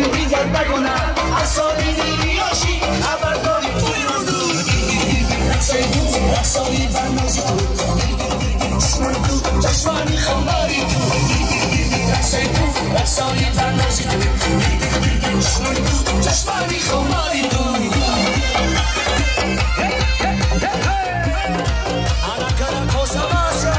دیگر نکنم اصالی دیریاشی خبر داری توی اردو رقصای تو رقصایی برنازی تو چشمان تو چشمانی خماری تو رقصای تو رقصایی برنازی تو چشمان تو چشمانی خماری تو Ana cara cosa masa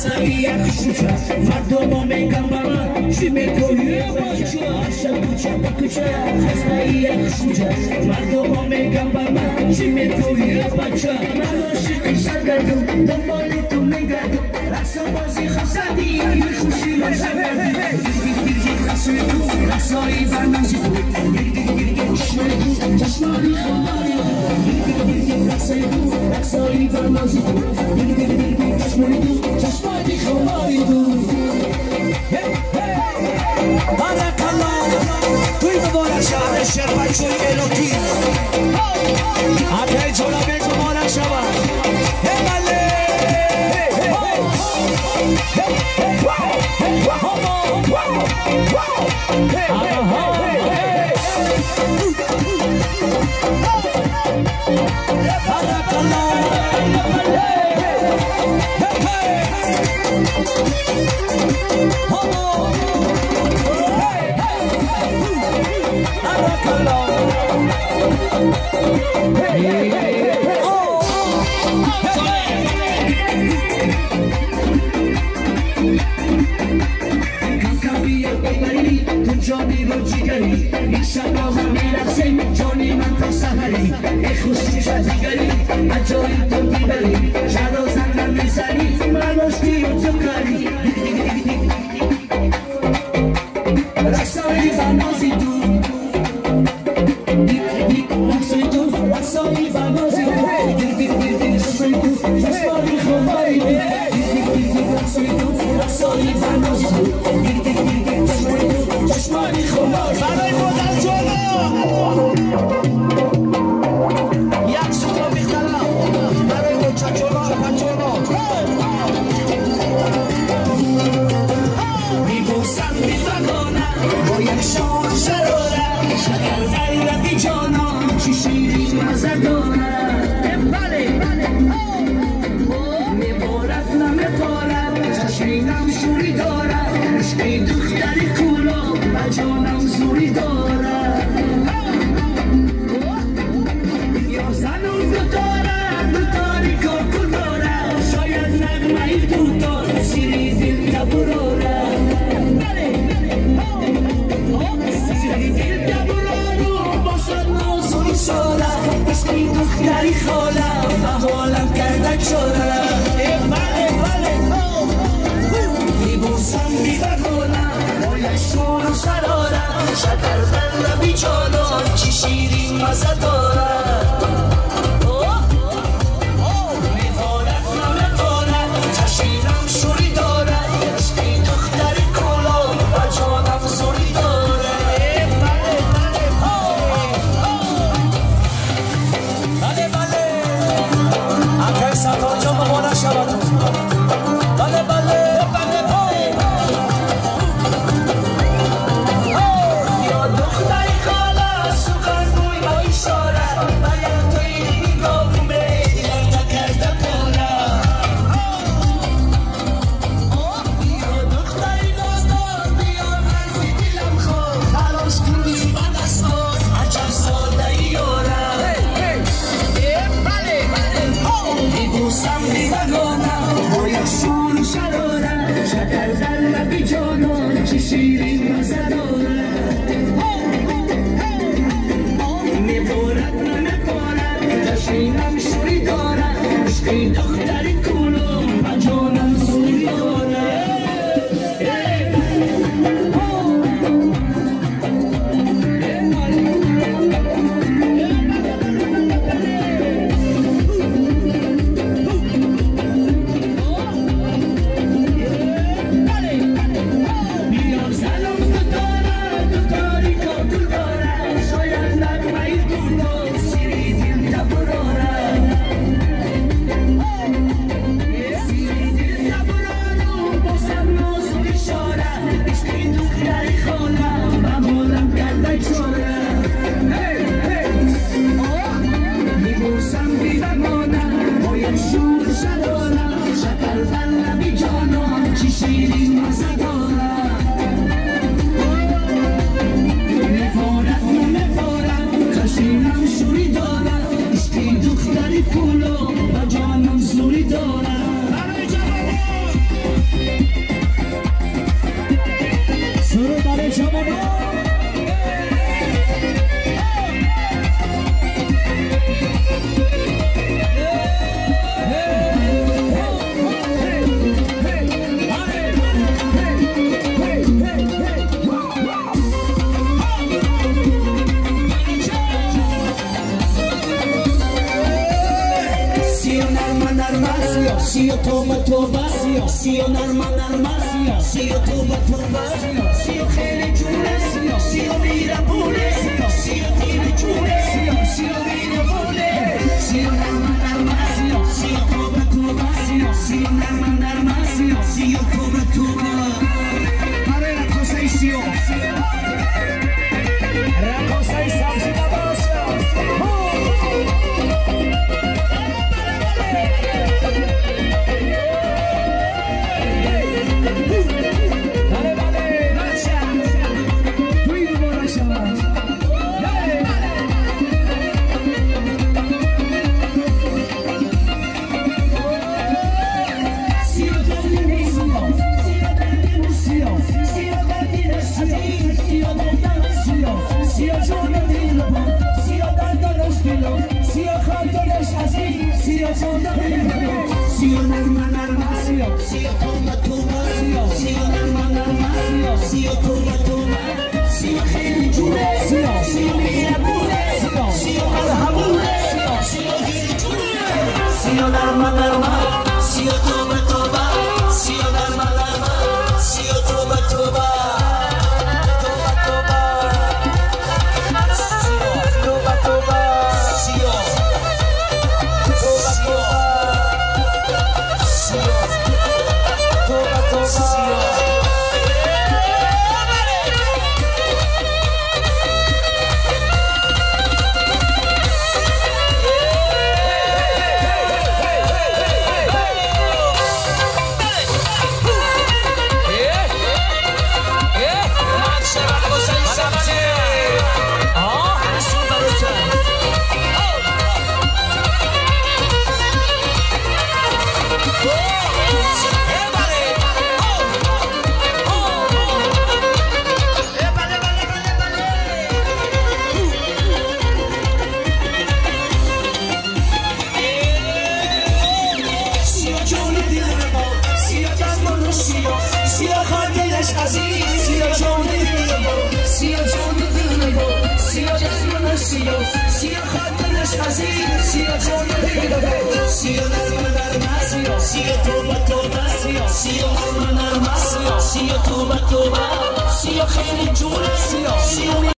Asaliye kışıca, mardoma megamara, şime koyuyor başa, aşağı kuça bakıca. Asaliye kışıca, mardoma megamara, şime koyuyor başa. Naloşi kışagardım, damali tu megadım, raksabazi khasadi, yürüşüşü yaşagardım. Girgir khasuyu, raksayı vermezi tu, girgir kışmayı, çaşmani khamari tu, girgir raksayı, raksayı vermezi tu, girgir kışmayı. چشمانی خماری دو بارکالله توی مبارک شود شرفت شوی الوکی آتای جلابه مبارک شود بله جانی رو جیگری این شب با هم میرسیم جانی من تا سهری ای خوشی دیگری اجایی تو بیبری شد و زنگر میزنی من آشتی و تو کاری رقصایی بنازی تو رقصایی تو رقصایی بنازی تو رقصایی تو چشمانی خماری رقصایی تو رقصایی بنازی تو چشمانی خماری برای بودن جلو یک سوتا میخرم برای بود چچونا میبوسم میفقانم با یک شان شرارم شکر در بی جانم چی شیرین مزه دارم بله میبارد نمیبارد چشمینم شوری دارم عشقی دختری کولا جانم زوری دارد یا زنم دوتاری کاکل دارد شاید نغمه دوتار سیری دل تبرارد سیری دل تبرارو باشد نازوی سالم عشقی دختری خالم به حالم کردک شدم میبوسم میبرگانم باید شور و سرارم شکر بر لبی جانان چی شیرین مزه دارد میبارد نمیبارد چشیرم شوری دارد عشقی دختر کلا و جانم زوری دارد بله بله اکر ستا جا مبارک شود بله بله Sio toba toba, sio narma narma, sio toba toba, sio khele jure, sio mira pure, sio tire jure, sio mira pure, sio narma narma, sio toba toba, sio narma narma, sio toba toba. Pare la cosa isio, la cosa isio la bassa. Sio narma narma, sio toba toba, sio narma narma, sio toba toba, sio khele jure, sio mira pure, sio marhamure, sio tire jure, sio narma narma, sio toba toba, sio narma narma, sio toba toba. Sio narma narma, sio toba toba, sio narma narma, sio toba toba, sio khele jure,